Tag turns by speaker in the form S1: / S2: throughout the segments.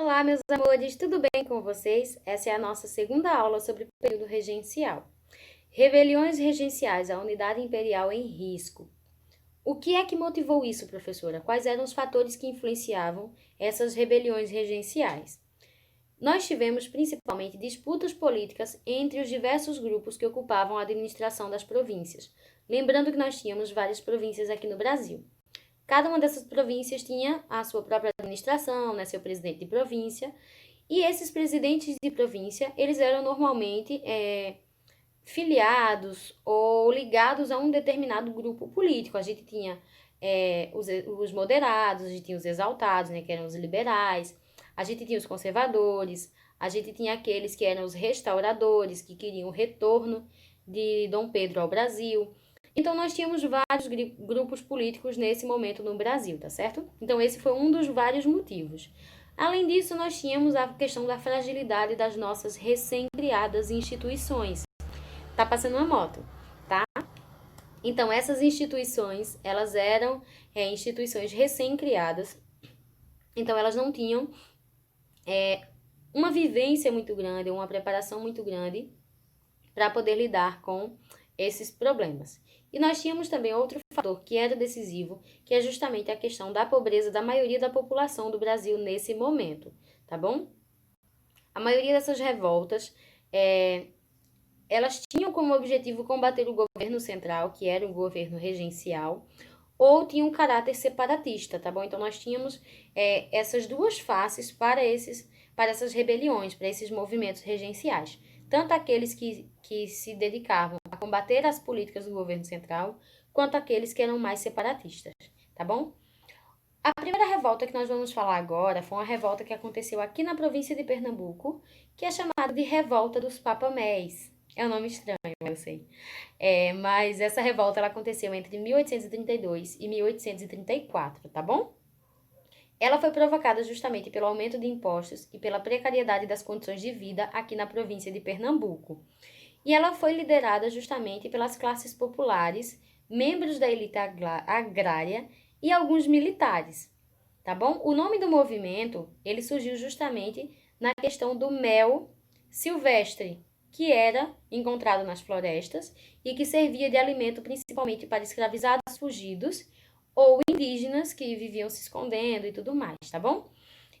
S1: Olá, meus amores, tudo bem com vocês? Essa é a nossa segunda aula sobre o período regencial. Rebeliões regenciais, a unidade imperial em risco. O que é que motivou isso, professora? Quais eram os fatores que influenciavam essas rebeliões regenciais? Nós tivemos principalmente disputas políticas entre os diversos grupos que ocupavam a administração das províncias. Lembrando que nós tínhamos várias províncias aqui no Brasil. Cada uma dessas províncias tinha a sua própria administração, né, seu presidente de província, e esses presidentes de província, eles eram normalmente filiados ou ligados a um determinado grupo político. A gente tinha os moderados, a gente tinha os exaltados, né, que eram os liberais, a gente tinha os conservadores, a gente tinha aqueles que eram os restauradores, que queriam o retorno de Dom Pedro ao Brasil. Então, nós tínhamos vários grupos políticos nesse momento no Brasil, tá certo? Então, esse foi um dos vários motivos. Além disso, nós tínhamos a questão da fragilidade das nossas recém-criadas instituições. Tá passando uma moto, tá? Então, essas instituições, elas eram instituições recém-criadas. Então, elas não tinham uma vivência muito grande, uma preparação muito grande para poder lidar com esses problemas. E nós tínhamos também outro fator que era decisivo, que é justamente a questão da pobreza da maioria da população do Brasil nesse momento, tá bom? A maioria dessas revoltas, elas tinham como objetivo combater o governo central, que era o governo regencial, ou tinham um caráter separatista, tá bom? Então, nós tínhamos essas duas faces para essas rebeliões, para esses movimentos regenciais. Tanto aqueles que se dedicavam a combater as políticas do governo central, quanto aqueles que eram mais separatistas, tá bom? A primeira revolta que nós vamos falar agora foi uma revolta que aconteceu aqui na província de Pernambuco, que é chamada de Revolta dos Papamés. É um nome estranho, eu sei. Mas essa revolta ela aconteceu entre 1832 e 1834, tá bom? Ela foi provocada justamente pelo aumento de impostos e pela precariedade das condições de vida aqui na província de Pernambuco. E ela foi liderada justamente pelas classes populares, membros da elite agrária e alguns militares, tá bom? O nome do movimento, ele surgiu justamente na questão do mel silvestre, que era encontrado nas florestas e que servia de alimento principalmente para escravizados fugidos ou indígenas que viviam se escondendo e tudo mais, tá bom?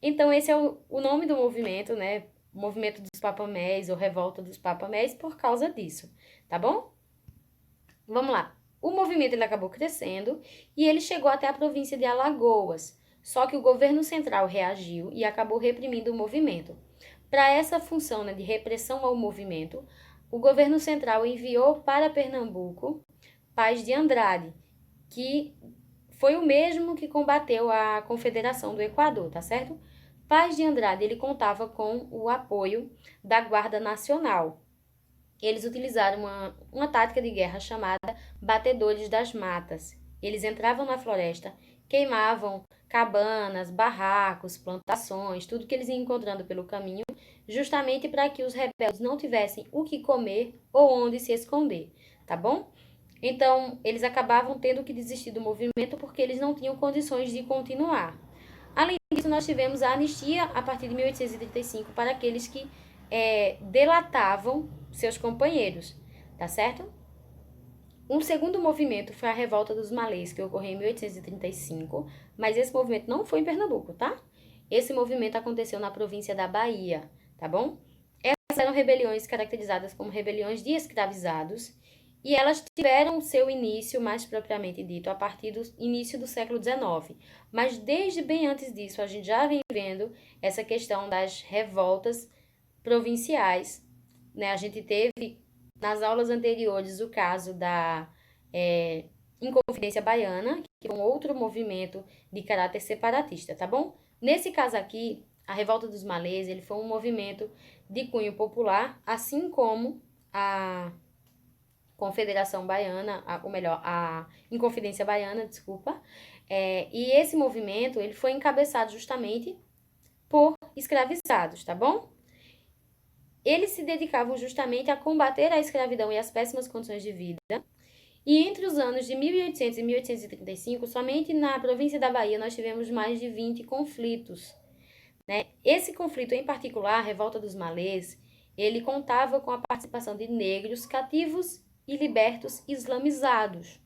S1: Então, esse é o nome do movimento, né? Movimento dos Papamés ou Revolta dos Papamés por causa disso, tá bom? Vamos lá. O movimento ele acabou crescendo e ele chegou até a província de Alagoas. Só que o governo central reagiu e acabou reprimindo o movimento. Para essa função, né, de repressão ao movimento, o governo central enviou para Pernambuco Paz de Andrade, que foi o mesmo que combateu a Confederação do Equador, tá certo? Paz de Andrade, ele contava com o apoio da Guarda Nacional. Eles utilizaram uma tática de guerra chamada Batedores das Matas. Eles entravam na floresta, queimavam cabanas, barracos, plantações, tudo que eles iam encontrando pelo caminho, justamente para que os rebeldes não tivessem o que comer ou onde se esconder, tá bom? Então, eles acabavam tendo que desistir do movimento porque eles não tinham condições de continuar. Além disso, nós tivemos a anistia a partir de 1835 para aqueles que delatavam seus companheiros, tá certo? Um segundo movimento foi a Revolta dos Malês, que ocorreu em 1835, mas esse movimento não foi em Pernambuco, tá? Esse movimento aconteceu na província da Bahia, tá bom? Essas eram rebeliões caracterizadas como rebeliões de escravizados, e elas tiveram seu início, mais propriamente dito, a partir do início do século XIX. Mas desde bem antes disso, a gente já vem vendo essa questão das revoltas provinciais, né? A gente teve nas aulas anteriores o caso da Inconfidência Baiana, que é um outro movimento de caráter separatista, tá bom? Nesse caso aqui, a Revolta dos Malês, ele foi um movimento de cunho popular, assim como a Confederação Baiana, ou melhor, a Inconfidência Baiana, desculpa. E esse movimento, ele foi encabeçado justamente por escravizados, tá bom? Eles se dedicavam justamente a combater a escravidão e as péssimas condições de vida. E entre os anos de 1800 e 1835, somente na província da Bahia nós tivemos mais de 20 conflitos. né? Esse conflito em particular, a Revolta dos Malês, ele contava com a participação de negros cativos e libertos islamizados,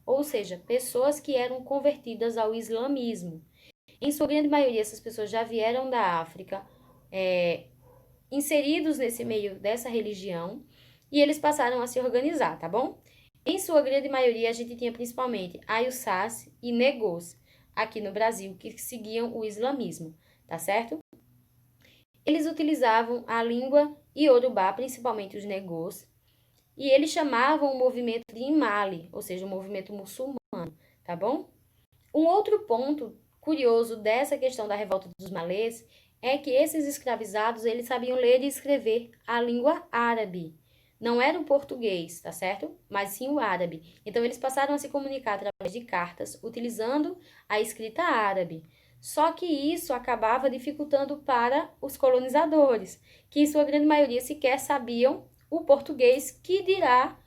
S1: ou seja, pessoas que eram convertidas ao islamismo. Em sua grande maioria, essas pessoas já vieram da África, é, inseridos nesse meio dessa religião, e eles passaram a se organizar, tá bom? Em sua grande maioria, a gente tinha principalmente Ayussás e Negôs, aqui no Brasil, que seguiam o islamismo, tá certo? Eles utilizavam a língua iorubá, principalmente os Negôs, e eles chamavam o movimento de Imali, ou seja, o movimento muçulmano, tá bom? Um outro ponto curioso dessa questão da revolta dos malês é que esses escravizados, eles sabiam ler e escrever a língua árabe. Não era o português, tá certo? Mas sim o árabe. Então, eles passaram a se comunicar através de cartas, utilizando a escrita árabe. Só que isso acabava dificultando para os colonizadores, que em sua grande maioria sequer sabiam o português, que dirá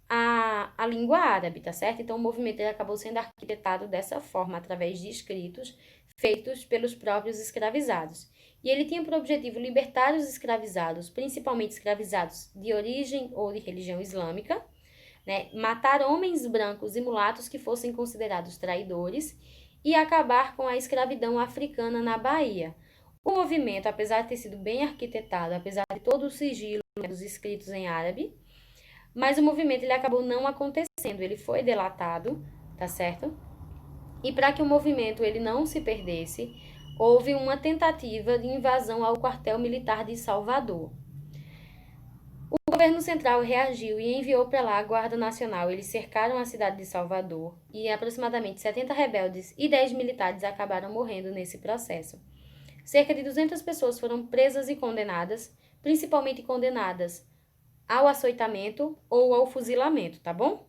S1: a língua árabe, tá certo? Então, o movimento ele acabou sendo arquitetado dessa forma, através de escritos feitos pelos próprios escravizados. E ele tinha por objetivo libertar os escravizados, principalmente escravizados de origem ou de religião islâmica, né? Matar homens brancos e mulatos que fossem considerados traidores e acabar com a escravidão africana na Bahia. O movimento, apesar de ter sido bem arquitetado, apesar de todo o sigilo, né, dos escritos em árabe, mas o movimento ele acabou não acontecendo, ele foi delatado, tá certo? E para que o movimento ele não se perdesse, houve uma tentativa de invasão ao quartel militar de Salvador. O governo central reagiu e enviou para lá a Guarda Nacional. Eles cercaram a cidade de Salvador e aproximadamente 70 rebeldes e 10 militares acabaram morrendo nesse processo. Cerca de 200 pessoas foram presas e condenadas, principalmente condenadas ao açoitamento ou ao fuzilamento, tá bom?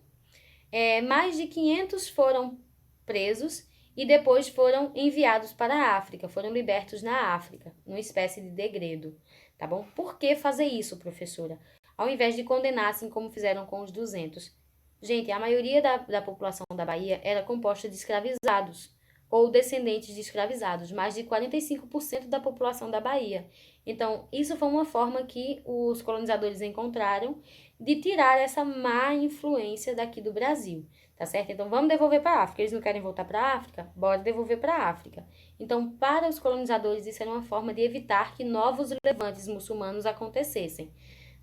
S1: Mais de 500 foram presos e depois foram enviados para a África, foram libertos na África, numa espécie de degredo, tá bom? Por que fazer isso, professora? Ao invés de condenassem como fizeram com os 200. Gente, a maioria da população da Bahia era composta de escravizados ou descendentes de escravizados, mais de 45% da população da Bahia. Então, isso foi uma forma que os colonizadores encontraram de tirar essa má influência daqui do Brasil, tá certo? Então, vamos devolver para a África. Eles não querem voltar para a África? Bora devolver para a África. Então, para os colonizadores, isso era uma forma de evitar que novos levantes muçulmanos acontecessem,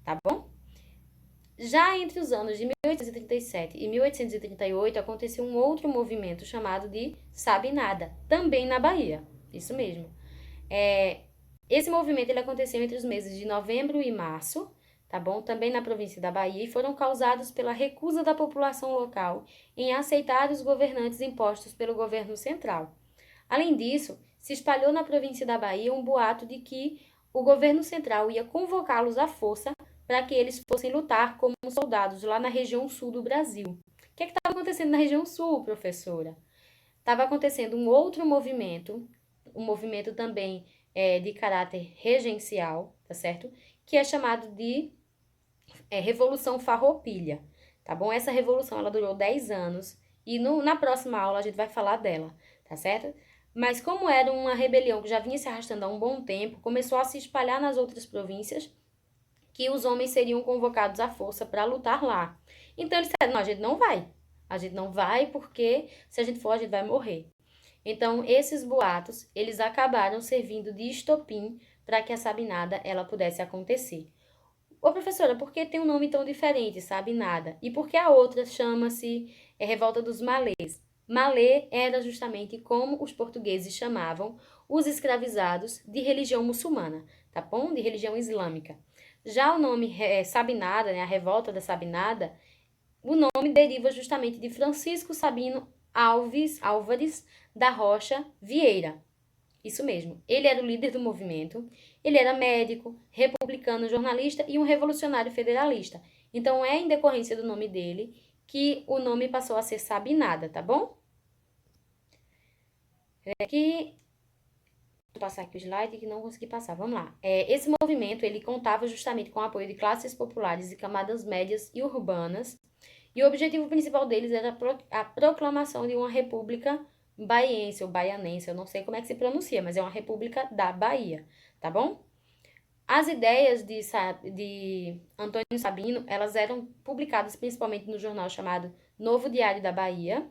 S1: tá bom? Já entre os anos de 1837 e 1838, aconteceu um outro movimento chamado de Sabinada, também na Bahia. Isso mesmo. Esse movimento ele aconteceu entre os meses de novembro e março, tá bom? Também na província da Bahia, e foram causados pela recusa da população local em aceitar os governantes impostos pelo governo central. Além disso, se espalhou na província da Bahia um boato de que o governo central ia convocá-los à força para que eles fossem lutar como soldados lá na região sul do Brasil. O que estava acontecendo na região sul, professora? Estava acontecendo um outro movimento, um movimento também de caráter regencial, tá certo? Que é chamado de Revolução Farroupilha, tá bom? Essa revolução, ela durou 10 anos e na próxima aula a gente vai falar dela, tá certo? Mas como era uma rebelião que já vinha se arrastando há um bom tempo, começou a se espalhar nas outras províncias que os homens seriam convocados à força para lutar lá. Então eles disseram, não, a gente não vai. A gente não vai porque se a gente for, a gente vai morrer. Então, esses boatos, eles acabaram servindo de estopim para que a Sabinada ela pudesse acontecer. Ô, professora, por que tem um nome tão diferente, Sabinada? E por que a outra chama-se Revolta dos Malês? Malê era justamente como os portugueses chamavam os escravizados de religião muçulmana, tá bom? De religião islâmica. Já o nome Sabinada, né, a Revolta da Sabinada, o nome deriva justamente de Francisco Sabino Álvares da Rocha Vieira. Isso mesmo. Ele era o líder do movimento, ele era médico, republicano, jornalista e um revolucionário federalista. Então, é em decorrência do nome dele que o nome passou a ser Sabinada, tá bom? Aqui, vou passar aqui o slide que não consegui passar, vamos lá. Esse movimento, ele contava justamente com o apoio de classes populares e camadas médias e urbanas, e o objetivo principal deles era a proclamação de uma república baiense ou baianense, eu não sei como é que se pronuncia, mas é uma república da Bahia, tá bom? As ideias de Antônio Sabino, elas eram publicadas principalmente no jornal chamado Novo Diário da Bahia,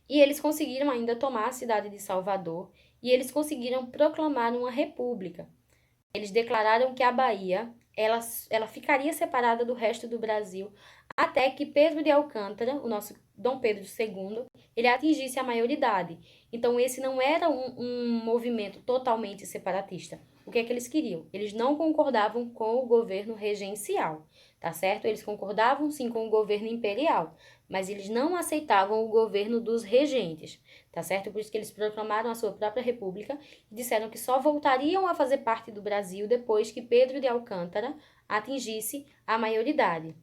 S1: e eles conseguiram ainda tomar a cidade de Salvador, e eles conseguiram proclamar uma república. Eles declararam que a Bahia, ela ficaria separada do resto do Brasil até que Pedro de Alcântara, o nosso Dom Pedro II, ele atingisse a maioridade. Então, esse não era um movimento totalmente separatista. O que é que eles queriam? Eles não concordavam com o governo regencial, tá certo? Eles concordavam sim com o governo imperial, mas eles não aceitavam o governo dos regentes, tá certo? Por isso que eles proclamaram a sua própria república e disseram que só voltariam a fazer parte do Brasil depois que Pedro de Alcântara atingisse a maioridade.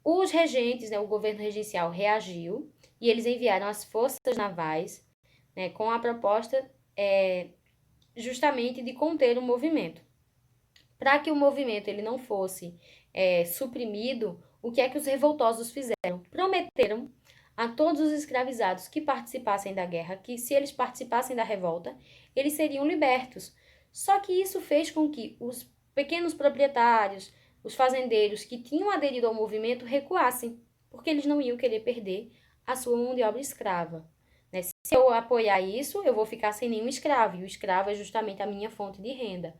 S1: Os regentes, né, o governo regencial reagiu e eles enviaram as forças navais, né, com a proposta justamente de conter o movimento. Para que o movimento ele não fosse suprimido, o que é que os revoltosos fizeram? Prometeram a todos os escravizados que participassem da guerra, que se eles participassem da revolta, eles seriam libertos. Só que isso fez com que os pequenos proprietários, os fazendeiros que tinham aderido ao movimento recuassem, porque eles não iam querer perder a sua mão de obra escrava. Né? Se eu apoiar isso, eu vou ficar sem nenhum escravo, e o escravo é justamente a minha fonte de renda.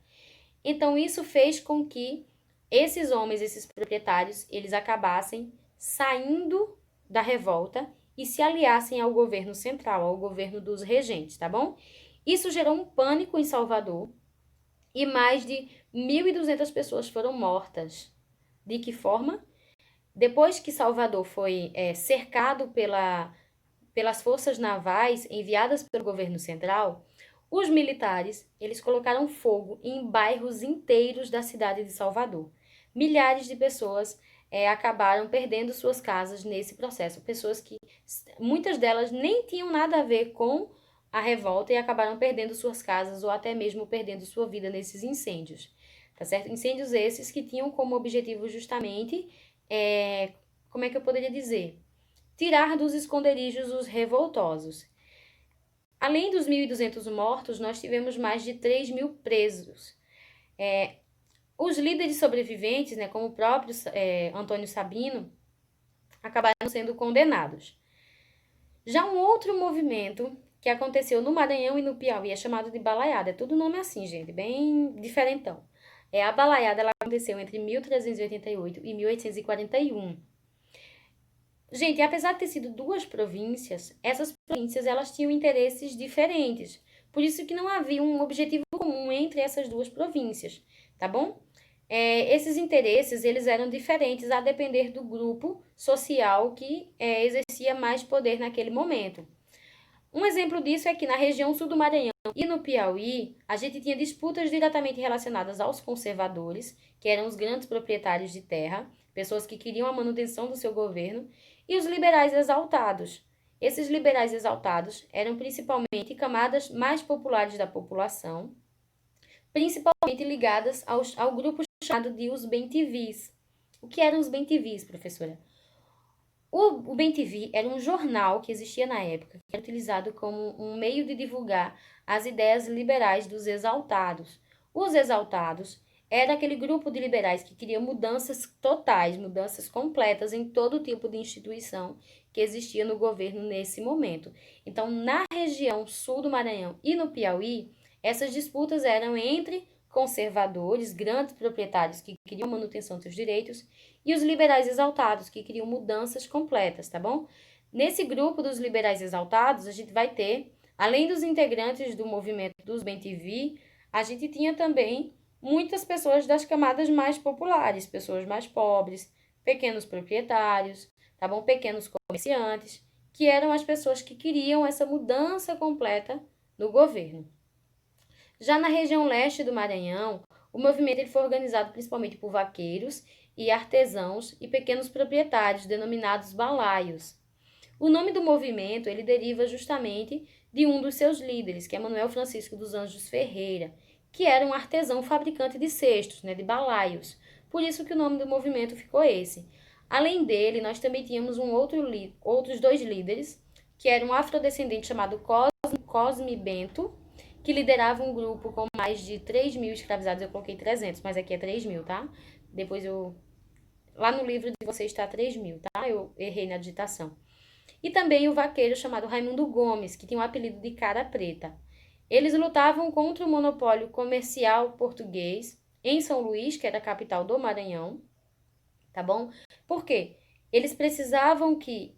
S1: Então, isso fez com que esses homens, esses proprietários, eles acabassem saindo da revolta e se aliassem ao governo central, ao governo dos regentes, tá bom? Isso gerou um pânico em Salvador e mais de 1.200 pessoas foram mortas. De que forma? Depois que Salvador foi cercado pelas forças navais enviadas pelo governo central, os militares, eles colocaram fogo em bairros inteiros da cidade de Salvador. Milhares de pessoas acabaram perdendo suas casas nesse processo. Pessoas que, muitas delas, nem tinham nada a ver com a revolta e acabaram perdendo suas casas ou até mesmo perdendo sua vida nesses incêndios. Tá certo? Incêndios esses que tinham como objetivo justamente, como é que eu poderia dizer? Tirar dos esconderijos os revoltosos. Além dos 1.200 mortos, nós tivemos mais de 3.000 presos. Os líderes sobreviventes, né, como o próprio Antônio Sabino, acabaram sendo condenados. Já um outro movimento que aconteceu no Maranhão e no Piauí é chamado de balaiada. É tudo nome assim, gente, bem diferentão. A balaiada ela aconteceu entre 1388 e 1841. Gente, apesar de ter sido duas províncias, essas províncias elas tinham interesses diferentes. Por isso que não havia um objetivo comum entre essas duas províncias, tá bom? Esses interesses eles eram diferentes a depender do grupo social que exercia mais poder naquele momento. Um exemplo disso é que na região sul do Maranhão e no Piauí, a gente tinha disputas diretamente relacionadas aos conservadores, que eram os grandes proprietários de terra, pessoas que queriam a manutenção do seu governo, e os liberais exaltados. Esses liberais exaltados eram principalmente camadas mais populares da população, principalmente ligadas ao grupo chamado de os bem-te-vis. O que eram os bem-te-vis, professora? O bem-te-vi era um jornal que existia na época, que era utilizado como um meio de divulgar as ideias liberais dos exaltados. Os exaltados era aquele grupo de liberais que queriam mudanças totais, mudanças completas em todo tipo de instituição que existia no governo nesse momento. Então, na região sul do Maranhão e no Piauí, essas disputas eram entre conservadores, grandes proprietários que queriam manutenção dos seus direitos, e os liberais exaltados, que queriam mudanças completas, tá bom? Nesse grupo dos liberais exaltados, a gente vai ter, além dos integrantes do movimento dos bem-te-vi, a gente tinha também muitas pessoas das camadas mais populares, pessoas mais pobres, pequenos proprietários, tá bom? Pequenos comerciantes, que eram as pessoas que queriam essa mudança completa no governo. Já na região leste do Maranhão, o movimento ele foi organizado principalmente por vaqueiros e artesãos e pequenos proprietários, denominados balaios. O nome do movimento ele deriva justamente de um dos seus líderes, que é Manuel Francisco dos Anjos Ferreira, que era um artesão fabricante de cestos, né, de balaios. Por isso que o nome do movimento ficou esse. Além dele, nós também tínhamos outros dois líderes, que era um afrodescendente chamado Cosme Bento, que liderava um grupo com mais de 3.000 escravizados. Eu coloquei 300, mas aqui é 3.000, tá? Depois lá no livro de vocês está 3.000, tá? Eu errei na digitação. E também o vaqueiro chamado Raimundo Gomes, que tinha o apelido de Cara Preta. Eles lutavam contra o monopólio comercial português em São Luís, que era a capital do Maranhão, tá bom? Por quê? Eles precisavam que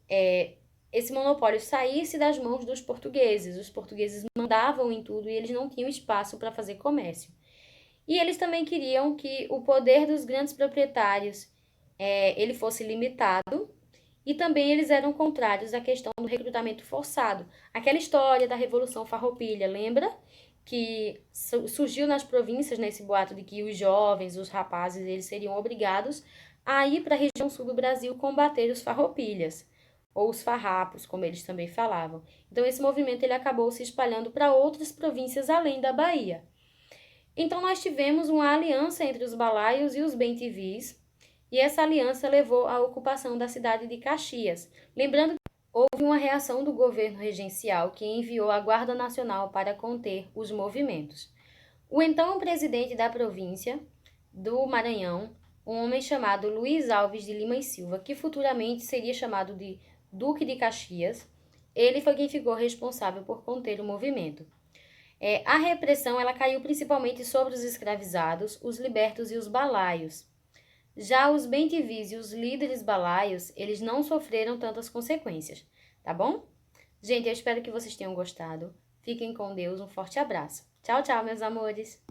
S1: esse monopólio saísse das mãos dos portugueses. Os portugueses mandavam em tudo e eles não tinham espaço para fazer comércio. E eles também queriam que o poder dos grandes proprietários ele fosse limitado, e também eles eram contrários à questão do recrutamento forçado. Aquela história da Revolução Farroupilha, lembra? Que surgiu nas províncias nesse boato de que os jovens, os rapazes, eles seriam obrigados a ir para a região sul do Brasil combater os farroupilhas, ou os farrapos, como eles também falavam. Então esse movimento ele acabou se espalhando para outras províncias além da Bahia. Então nós tivemos uma aliança entre os balaios e os bem-te-vis, e essa aliança levou à ocupação da cidade de Caxias. Lembrando que houve uma reação do governo regencial que enviou a Guarda Nacional para conter os movimentos. O então presidente da província do Maranhão, um homem chamado Luiz Alves de Lima e Silva, que futuramente seria chamado de Duque de Caxias, ele foi quem ficou responsável por conter o movimento. A repressão ela caiu principalmente sobre os escravizados, os libertos e os balaios. Já os bem-te-vis e os líderes balaios, eles não sofreram tantas consequências, tá bom? Gente, eu espero que vocês tenham gostado. Fiquem com Deus, um forte abraço. Tchau, tchau, meus amores!